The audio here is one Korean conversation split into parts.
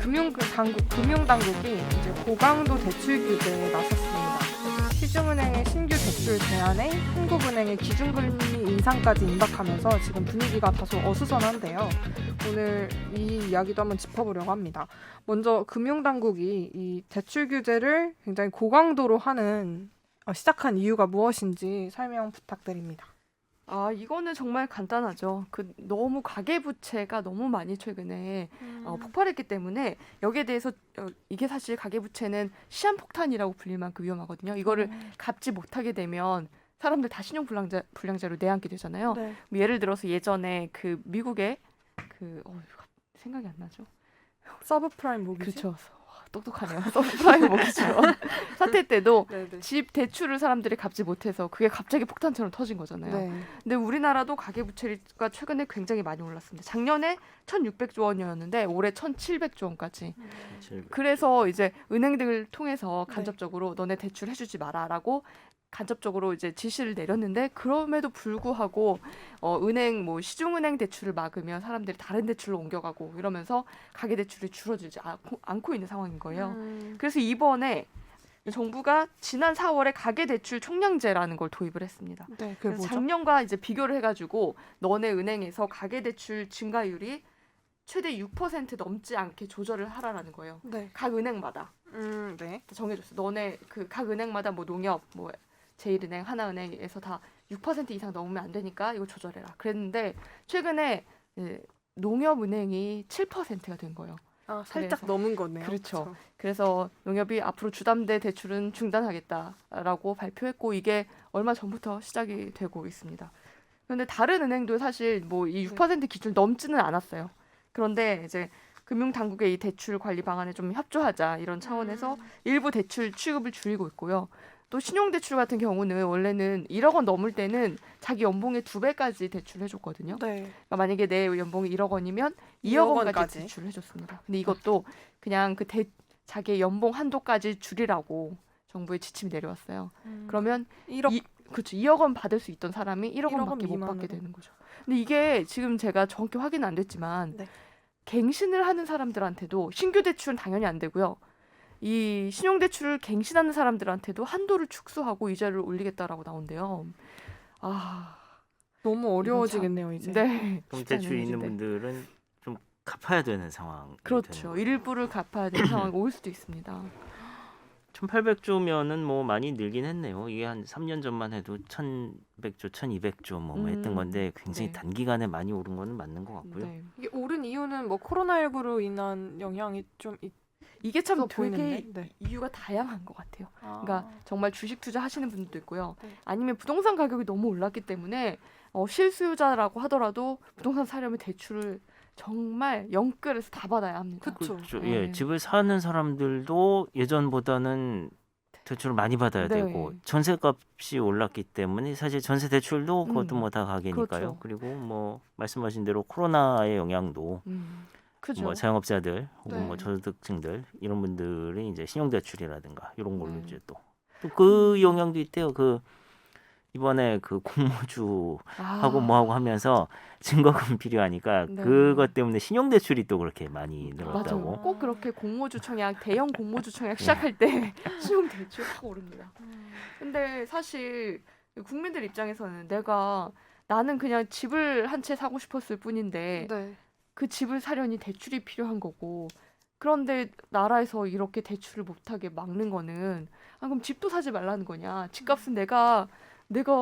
금융당국이 이제 고강도 대출 규제에 나섰습니다. 시중은행의 신규 대출 제한에 한국은행의 기준금리 인상까지 임박하면서 지금 분위기가 다소 어수선한데요. 오늘 이 이야기도 한번 짚어보려고 합니다. 먼저 금융당국이 이 대출 규제를 굉장히 고강도로 시작한 이유가 무엇인지 설명 부탁드립니다. 이거는 정말 간단하죠. 너무 가계부채가 너무 많이 최근에 폭발했기 때문에 여기에 대해서 이게 사실 가계부채는 시한폭탄이라고 불릴 만큼 위험하거든요. 이거를 갚지 못하게 되면 사람들 다 신용불량자로 내앉게 되잖아요. 네. 예를 들어서 예전에 미국의 생각이 안 나죠. 서브프라임 모기지? 그렇죠. 똑똑하네요. 서브프라임 모기지 사태 때도 네네. 집 대출을 사람들이 갚지 못해서 그게 갑자기 폭탄처럼 터진 거잖아요. 네. 근데 우리나라도 가계부채가 최근에 굉장히 많이 올랐습니다. 작년에 1,600조 원이었는데 올해 1,700조 원까지. 그래서 이제 은행들을 통해서 간접적으로 너네 대출 해주지 마라라고 간접적으로 이제 지시를 내렸는데 그럼에도 불구하고 은행 시중은행 대출을 막으면 사람들이 다른 대출로 옮겨가고 이러면서 가계 대출이 줄어들지 않고 있는 상황인 거예요. 그래서 이번에 정부가 지난 4월에 가계 대출 총량제라는 걸 도입을 했습니다. 네, 그게 그래서 뭐죠? 작년과 이제 비교를 해가지고 너네 은행에서 가계 대출 증가율이 최대 6% 넘지 않게 조절을 하라라는 거예요. 네. 각 은행마다 네. 정해줬어. 너네 각 은행마다 농협, 제일은행, 하나은행에서 다 6% 이상 넘으면 안 되니까 이거 조절해라. 그랬는데 최근에 농협은행이 7%가 된 거예요. 살짝 그래서, 넘은 거네요. 그렇죠. 그래서 농협이 앞으로 주담대 대출은 중단하겠다라고 발표했고 이게 얼마 전부터 시작이 되고 있습니다. 그런데 다른 은행도 사실 이 6% 기준 넘지는 않았어요. 그런데 이제 금융당국의 이 대출 관리 방안에 좀 협조하자 이런 차원에서 일부 대출 취급을 줄이고 있고요. 또 신용대출 같은 경우는 원래는 1억 원 넘을 때는 자기 연봉의 2배까지 대출을 해줬거든요. 네. 그러니까 만약에 내 연봉이 1억 원이면 2억 2억 원까지 원까지. 대출을 해줬습니다. 근데 이것도 그냥 자기 연봉 한도까지 줄이라고 정부의 지침이 내려왔어요. 그러면 1억 그렇죠. 2억 원 받을 수 있던 사람이 1억 1억 원 원밖에 못 미만으로. 받게 되는 거죠. 근데 이게 지금 제가 정확히 확인은 안 됐지만 네. 갱신을 하는 사람들한테도 신규 대출은 당연히 안 되고요. 이 신용대출을 갱신하는 사람들한테도 한도를 축소하고 이자를 올리겠다라고 나온대요. 너무 어려워지겠네요, 이제. 네. 그럼 쉽지 않은 대출 있는 일인데. 분들은 좀 갚아야 되는 상황. 그렇죠. 일부를 갚아야 되는 상황이 올 수도 있습니다. 1,800조면은 많이 늘긴 했네요. 이게 한 3년 전만 해도 1,100조, 1,200조 했던 건데 굉장히 네. 단기간에 많이 오른 거는 맞는 것 같고요. 네. 이게 오른 이유는 코로나19로 인한 영향이 좀 이게 참 있어 되게 보이는데. 네. 이유가 다양한 것 같아요. 아. 그러니까 정말 주식 투자하시는 분들도 있고요. 네. 아니면 부동산 가격이 너무 올랐기 때문에 실수요자라고 하더라도 부동산 사려면 대출을 정말 영끌에서 다 받아야 합니다. 그쵸. 그렇죠. 네. 예, 집을 사는 사람들도 예전보다는 대출을 많이 받아야 네. 되고 전세값이 올랐기 때문에 사실 전세 대출도 그것도 다 가계니까요. 그렇죠. 그리고 말씀하신 대로 코로나의 영향도 그죠. 자영업자들 혹은 네. 저소득층들 이런 분들이 이제 신용대출이라든가 이런 걸로 네. 이제 또 그 영향도 있대요. 이번에 공모주 하고 뭐하고 하면서 증거금 필요하니까 네. 그것 때문에 신용대출이 또 그렇게 많이 늘었다고. 맞아요. 꼭 그렇게 공모주 청약, 대형 공모주 청약 시작할 때 신용대출 확 오릅니다. 근데 사실 국민들 입장에서는 나는 그냥 집을 한 채 사고 싶었을 뿐인데 네. 그 집을 사려니 대출이 필요한 거고 그런데 나라에서 이렇게 대출을 못하게 막는 거는 그럼 집도 사지 말라는 거냐. 집값은 내가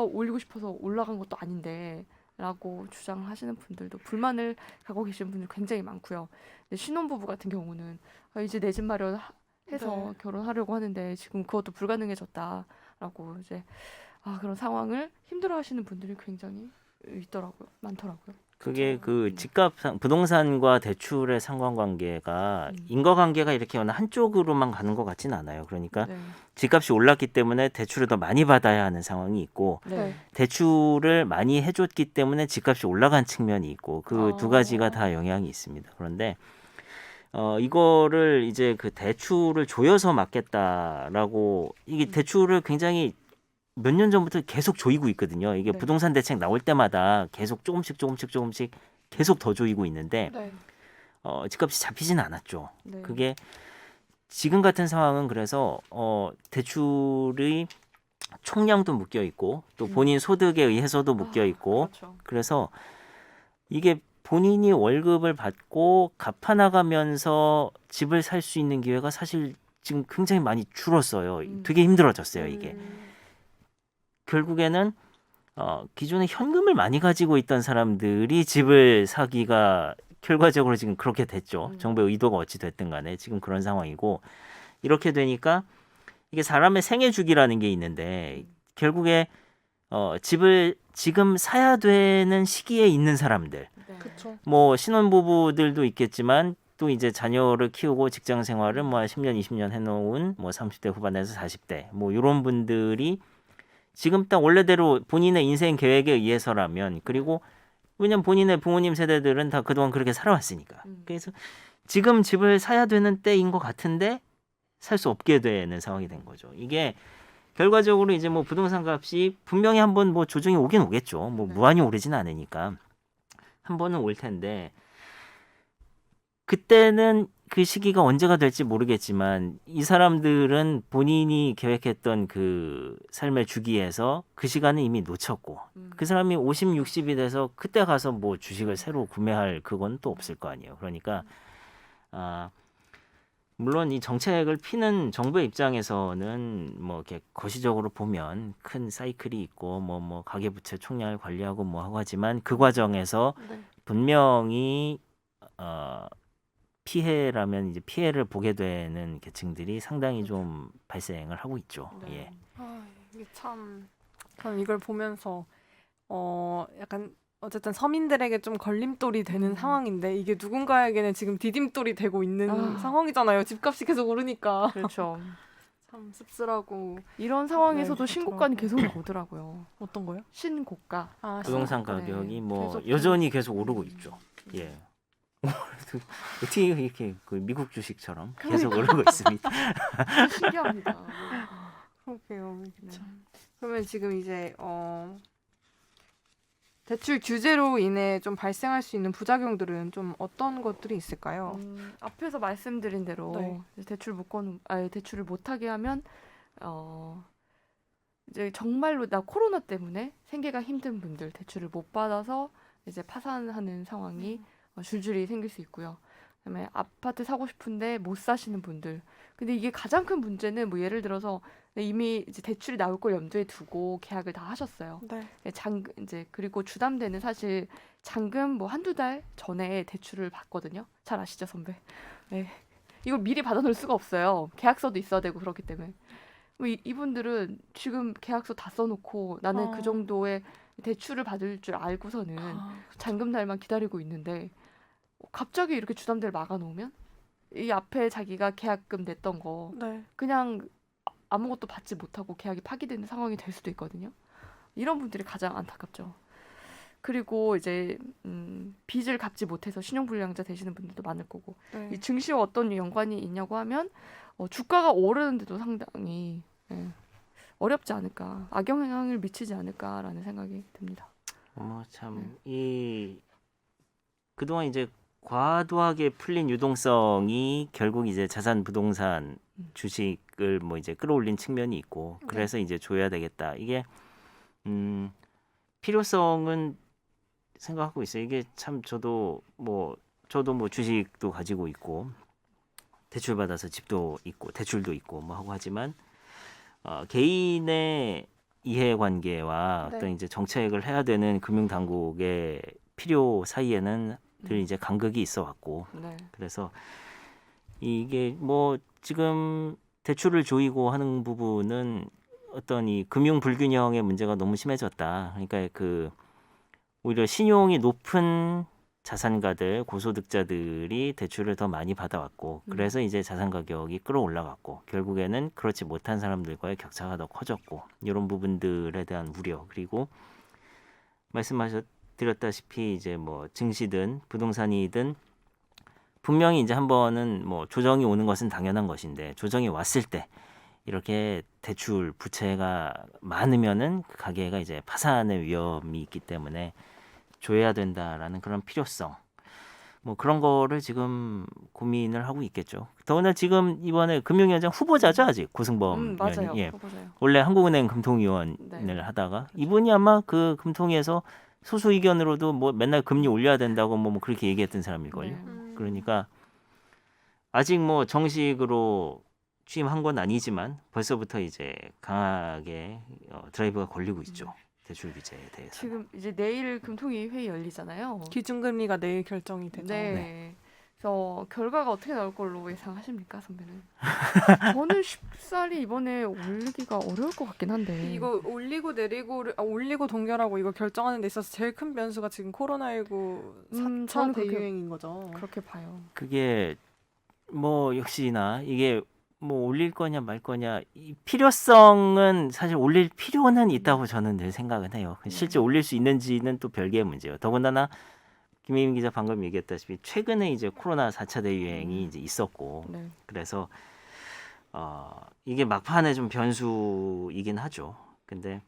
올리고 싶어서 올라간 것도 아닌데 라고 주장하시는 분들도 불만을 갖고 계시는 분들 굉장히 많고요. 근데 신혼부부 같은 경우는 이제 내 집 마련해서 네. 결혼하려고 하는데 지금 그것도 불가능해졌다라고 이제 그런 상황을 힘들어하시는 분들이 굉장히 많더라고요. 그게 집값 부동산과 대출의 상관관계가 인과관계가 이렇게 어느 한쪽으로만 가는 것 같지는 않아요. 그러니까 네. 집값이 올랐기 때문에 대출을 더 많이 받아야 하는 상황이 있고 네. 대출을 많이 해줬기 때문에 집값이 올라간 측면이 있고 그 두 가지가 다 영향이 있습니다. 그런데 이거를 이제 대출을 조여서 막겠다라고 이게 대출을 굉장히 몇 년 전부터 계속 조이고 있거든요. 이게 네. 부동산 대책 나올 때마다 계속 조금씩 계속 더 조이고 있는데 네. 집값이 잡히지는 않았죠. 네. 그게 지금 같은 상황은 그래서 대출이 총량도 묶여 있고 또 본인 소득에 의해서도 묶여 있고 그렇죠. 그래서 이게 본인이 월급을 받고 갚아나가면서 집을 살 수 있는 기회가 사실 지금 굉장히 많이 줄었어요. 되게 힘들어졌어요, 이게. 결국에는 기존에 현금을 많이 가지고 있던 사람들이 집을 사기가 결과적으로 지금 그렇게 됐죠. 정부의 의도가 어찌 됐든 간에 지금 그런 상황이고 이렇게 되니까 이게 사람의 생애 주기라는 게 있는데 결국에 집을 지금 사야 되는 시기에 있는 사람들 네. 그렇죠. 뭐 신혼부부들도 있겠지만 또 이제 자녀를 키우고 직장 생활을 뭐 10년, 20년 해놓은 뭐 30대 후반에서 40대 뭐 이런 분들이 지금 딱 원래대로 본인의 인생 계획에 의해서라면 그리고 왜냐면 본인의 부모님 세대들은 다 그동안 그렇게 살아왔으니까 그래서 지금 집을 사야 되는 때인 것 같은데 살 수 없게 되는 상황이 된 거죠. 이게 결과적으로 이제 뭐 부동산 값이 분명히 한번 뭐 조정이 오긴 오겠죠. 뭐 무한히 오르진 않으니까 한 번은 올 텐데 그때는 그 시기가 언제가 될지 모르겠지만 이 사람들은 본인이 계획했던 그 삶의 주기에서 그 시간은 이미 놓쳤고 그 사람이 50, 60이 돼서 그때 가서 뭐 주식을 새로 구매할 그건 또 없을 거 아니에요. 그러니까 물론 이 정책을 피는 정부의 입장에서는 뭐 이렇게 거시적으로 보면 큰 사이클이 있고 뭐 가계부채 총량을 관리하고 뭐 하고 하지만 그 과정에서 네. 분명히 피해라면 이제 피해를 보게 되는 계층들이 상당히 좀 발생을 하고 있죠. 네. 예. 이게 참 저는 이걸 보면서 약간 어쨌든 서민들에게 좀 걸림돌이 되는 상황인데 이게 누군가에게는 지금 디딤돌이 되고 있는 상황이잖아요. 집값이 계속 오르니까 그렇죠. 참 씁쓸하고 이런 상황에서도 네, 신고가는 계속 그렇더라고요. 나오더라고요. 어떤 거요? 신고가. 부동산 네. 가격이 뭐 계속 여전히 계속 오르고 있죠. 예. 어떻게 이렇게 그 미국 주식처럼 계속 오르고 있습니다. 신기합니다. 그러게요. 네. 그러면 지금 이제 대출 규제로 인해 좀 발생할 수 있는 부작용들은 좀 어떤 것들이 있을까요? 앞에서 말씀드린 대로 네. 대출을 못하게 하면 이제 정말로 나 코로나 때문에 생계가 힘든 분들 대출을 못 받아서 이제 파산하는 상황이 줄줄이 생길 수 있고요. 그다음에 아파트 사고 싶은데 못 사시는 분들. 근데 이게 가장 큰 문제는 뭐 예를 들어서 이미 이제 대출이 나올 걸 염두에 두고 계약을 다 하셨어요. 네. 이제 그리고 주담대는 사실 잔금 뭐 한두 달 전에 대출을 받거든요. 잘 아시죠, 선배? 네. 이걸 미리 받아놓을 수가 없어요. 계약서도 있어야 되고 그렇기 때문에. 뭐 이분들은 지금 계약서 다 써놓고 나는 그 정도의 대출을 받을 줄 알고서는 잔금 날만 기다리고 있는데 갑자기 이렇게 주담대를 막아놓으면 이 앞에 자기가 계약금 냈던 거 네. 그냥 아무것도 받지 못하고 계약이 파기되는 상황이 될 수도 있거든요. 이런 분들이 가장 안타깝죠. 그리고 이제 빚을 갚지 못해서 신용불량자 되시는 분들도 많을 거고 네. 이 증시와 어떤 연관이 있냐고 하면 주가가 오르는데도 상당히 어렵지 않을까, 악영향을 미치지 않을까라는 생각이 듭니다. 참 이 그동안 이제 과도하게 풀린 유동성이 결국 이제 자산 부동산 주식을 뭐 이제 끌어올린 측면이 있고 그래서 이제 줘야 되겠다. 이게 필요성은 생각하고 있어요. 이게 참 저도 뭐 주식도 가지고 있고 대출 받아서 집도 있고 대출도 있고 뭐 하고 하지만 개인의 이해관계와 네. 어떤 이제 정책을 해야 되는 금융당국의 필요 사이에는 늘 이제 간극이 있어 왔고 네. 그래서 이게 뭐 지금 대출을 조이고 하는 부분은 어떤 이 금융 불균형의 문제가 너무 심해졌다. 그러니까 그 오히려 신용이 높은 자산가들, 고소득자들이 대출을 더 많이 받아왔고 그래서 이제 자산 가격이 끌어올라갔고 결국에는 그렇지 못한 사람들과의 격차가 더 커졌고 이런 부분들에 대한 우려 그리고 말씀드렸다시피 이제 뭐 증시든 부동산이든 분명히 이제 한 번은 뭐 조정이 오는 것은 당연한 것인데 조정이 왔을 때 이렇게 대출 부채가 많으면은 그 가게가 이제 파산의 위험이 있기 때문에 줘야 된다라는 그런 필요성 뭐 그런 거를 지금 고민을 하고 있겠죠. 더구나 지금 이번에 금융위원장 후보자죠 아직 고승범 맞아요. 의원이. 예. 맞아요. 원래 한국은행 금통위원을 네. 하다가 이분이 아마 그 금통위에서 소수 의견으로도 뭐 맨날 금리 올려야 된다고 뭐 그렇게 얘기했던 사람일걸요. 네. 그러니까 아직 뭐 정식으로 취임한 건 아니지만 벌써부터 이제 강하게 드라이브가 걸리고 있죠. 대출 규제에 대해서. 지금 이제 내일 금통위 회의 열리잖아요. 기준금리가 내일 결정이 되죠. 네. 그래서 결과가 어떻게 나올 걸로 예상하십니까, 선배는? 저는 쉽사리 이번에 올리기가 어려울 것 같긴 한데. 이거 올리고 내리고를 올리고 동결하고 이거 결정하는 데 있어서 제일 큰 변수가 지금 코로나19 4차 저는 그렇게- 대유행인 거죠. 그렇게 봐요. 그게 뭐 역시나 이게 뭐 올릴 거냐 말 거냐 이 필요성은 사실 올릴 필요는 있다고 저는 늘 생각은 해요. 실제 올릴 수 있는지는 또 별개의 문제예요. 더군다나 김혜민 기자 방금 얘기했다시피 최근에 이제 코로나 4차 대유행이 이제 있었고 네. 그래서 이게 막판에 좀 변수이긴 하죠. 근데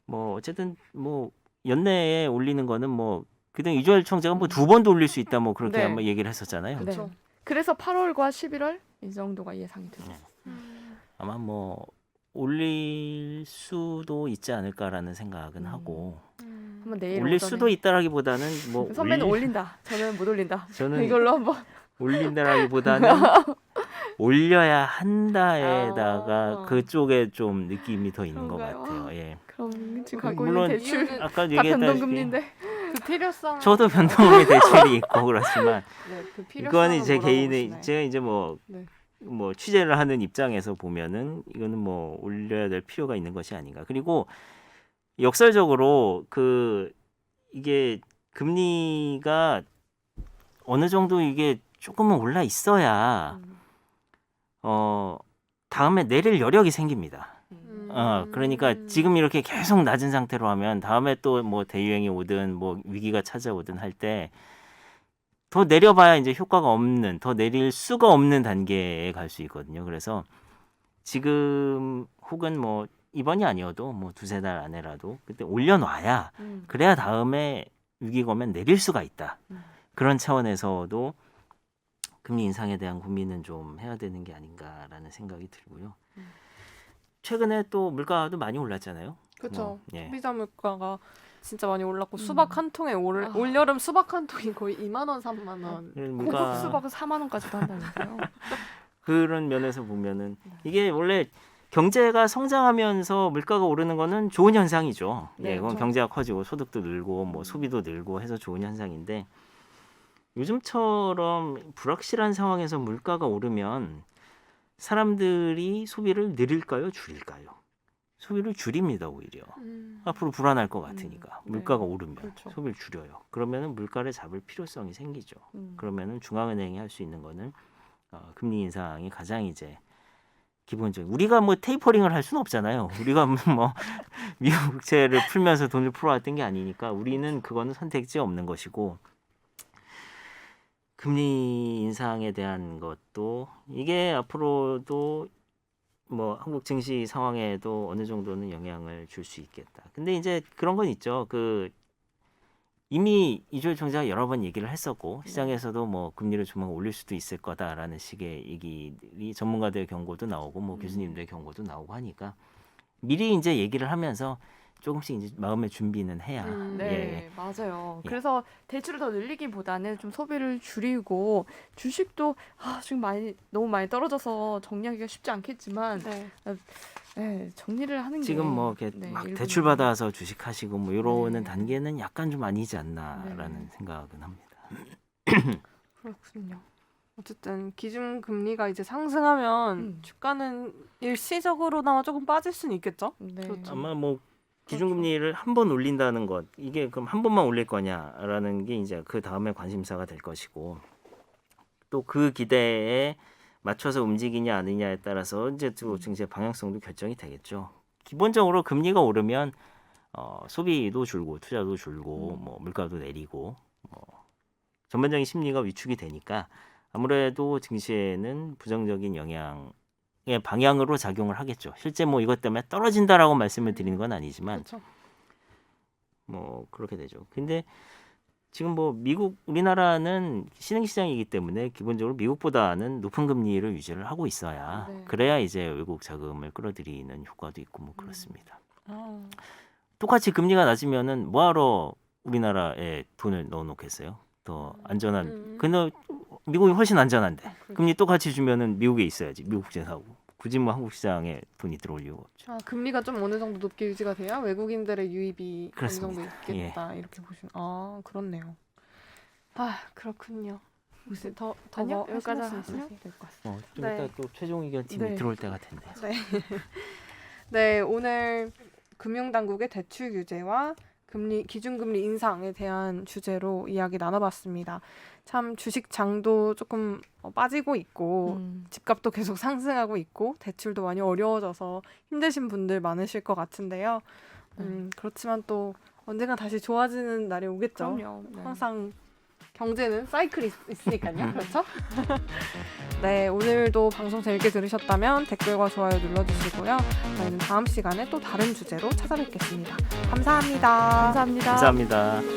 뭐 어쨌든 뭐 연내에 올리는 거는 뭐 그때 이주열 총재가 뭐 2번도 올릴 수 있다 뭐 그렇게 네. 한번 얘기를 했었잖아요. 네. 그렇죠. 그래서 8월과 11월 이 정도가 예상이 되죠. 아마 뭐 올릴 수도 있지 않을까라는 생각은 하고 한번 내일 올릴 오전에. 수도 있다라기보다는 뭐 선배는 올린다. 저는 못 올린다. 저는 이걸로 한번. 올린다라기보다는 올려야 한다에다가 아. 그쪽에 좀 느낌이 더 있는 것 그런가요? 같아요. 예. 그럼 지금 그 갖고 물론 있는 대출 이유는 아까 다 얘기했다시피 변동금리인데. 그 필요성. 저도 변동금리 대출이 있고 그렇지만 네, 그 이거는 제 필요성을 개인의 물어보시나요? 제가 이제 네. 뭐 취재를 하는 입장에서 보면은 이거는 뭐 올려야 될 필요가 있는 것이 아닌가. 그리고 역설적으로 그 이게 금리가 어느 정도 이게 조금은 올라 있어야 다음에 내릴 여력이 생깁니다. 그러니까 지금 이렇게 계속 낮은 상태로 하면 다음에 또 뭐 대유행이 오든 뭐 위기가 찾아오든 할 때 더 내려봐야 이제 효과가 없는, 더 내릴 수가 없는 단계에 갈 수 있거든요. 그래서 지금 혹은 뭐 이번이 아니어도 뭐 2-3달 안에라도 그때 올려놔야 그래야 다음에 위기가 오면 내릴 수가 있다. 그런 차원에서도 금리 인상에 대한 고민은 좀 해야 되는 게 아닌가라는 생각이 들고요. 최근에 또 물가도 많이 올랐잖아요. 그렇죠. 뭐, 예. 소비자 물가가 진짜 많이 올랐고 수박 한 통에 올여름 수박 한 통이 거의 2만 원, 3만 원. 고급 수박은 4만 원까지도 한다면서요. 그런 면에서 보면은 이게 원래 경제가 성장하면서 물가가 오르는 거는 좋은 현상이죠. 네, 예, 그건 그렇죠. 경제가 커지고 소득도 늘고 뭐 소비도 늘고 해서 좋은 현상인데 요즘처럼 불확실한 상황에서 물가가 오르면 사람들이 소비를 늘릴까요, 줄일까요? 소비를 줄입니다, 오히려. 앞으로 불안할 것 같으니까 네. 물가가 오르면 그렇죠. 소비를 줄여요. 그러면은 물가를 잡을 필요성이 생기죠. 그러면은 중앙은행이 할 수 있는 거는 금리 인상이 가장 이제 기본적인. 우리가 뭐 테이퍼링을 할 수는 없잖아요. 우리가 뭐 미국 국채를 풀면서 돈을 풀어왔던 게 아니니까 우리는 그거는 선택지가 없는 것이고 금리 인상에 대한 것도 이게 앞으로도 뭐 한국 증시 상황에도 어느 정도는 영향을 줄 수 있겠다. 근데 이제 그런 건 있죠. 그 이미 이주열 총재가 여러 번 얘기를 했었고 시장에서도 뭐 금리를 조만간 올릴 수도 있을 거다라는 식의 얘기들이 전문가들의 경고도 나오고 뭐 교수님들의 경고도 나오고 하니까 미리 이제 얘기를 하면서 조금씩 이제 마음의 준비는 해야. 네, 맞아요. 예. 그래서 대출을 더 늘리기보다는 좀 소비를 줄이고 주식도 지금 너무 많이 떨어져서 정리하기가 쉽지 않겠지만 네, 정리를 하는 게 지금 뭐 이렇게 네, 막 일부는- 대출 받아서 주식하시고 뭐 이러는 네. 단계는 약간 좀 아니지 않나라는 네. 생각은 합니다. 그렇군요. 어쨌든 기준 금리가 이제 상승하면 주가는 일시적으로나마 조금 빠질 수는 있겠죠. 네. 그렇죠. 아마 뭐 기준금리를 한 번 올린다는 것 이게 그럼 한 번만 올릴 거냐라는 게 이제 그 다음에 관심사가 될 것이고 또 그 기대에 맞춰서 움직이냐 아니냐에 따라서 이제 또 증시의 방향성도 결정이 되겠죠. 기본적으로 금리가 오르면 소비도 줄고 투자도 줄고 뭐 물가도 내리고 뭐 전반적인 심리가 위축이 되니까 아무래도 증시에는 부정적인 영향의 방향으로 작용을 하겠죠. 실제 뭐 이것 때문에 떨어진다라고 말씀을 드리는 건 아니지만 그렇죠. 뭐 그렇게 되죠. 근데 지금 뭐 미국 우리나라는 신흥시장이기 때문에 기본적으로 미국보다는 높은 금리를 유지를 하고 있어야 네. 그래야 이제 외국 자금을 끌어들이는 효과도 있고 뭐 그렇습니다. 아, 똑같이 금리가 낮으면은 뭐하러 우리나라에 돈을 넣어놓겠어요? 더 안전한 근데 미국이 훨씬 안전한데 그렇죠. 금리 똑같이 주면은 미국에 있어야지 미국 국제 사고 굳이 뭐 한국 시장에 돈이 들어올 이유가 없죠. 아, 금리가 좀 어느 정도 높게 유지가 돼야 외국인들의 유입이 그렇습니다. 어느 정도 있겠다 이렇게 보시는. 아, 그렇네요. 아, 그렇군요. 혹시 더 아니요, 뭐 여기까지 하실 말씀 하시면 있으세요? 될 것 같습니다. 좀 네. 이따 또 최종 의견 팀이 네. 들어올 때가 됐네요. 네, 오늘 금융당국의 대출 규제와 기준금리 인상에 대한 주제로 이야기 나눠봤습니다. 참 주식장도 조금 빠지고 있고 집값도 계속 상승하고 있고 대출도 많이 어려워져서 힘드신 분들 많으실 것 같은데요. 그렇지만 또 언젠가 다시 좋아지는 날이 오겠죠. 그럼요. 네. 항상 경제는 사이클이 있으니까요. 그렇죠? 네, 오늘도 방송 재밌게 들으셨다면 댓글과 좋아요 눌러주시고요. 저희는 다음 시간에 또 다른 주제로 찾아뵙겠습니다. 감사합니다. 감사합니다. 감사합니다.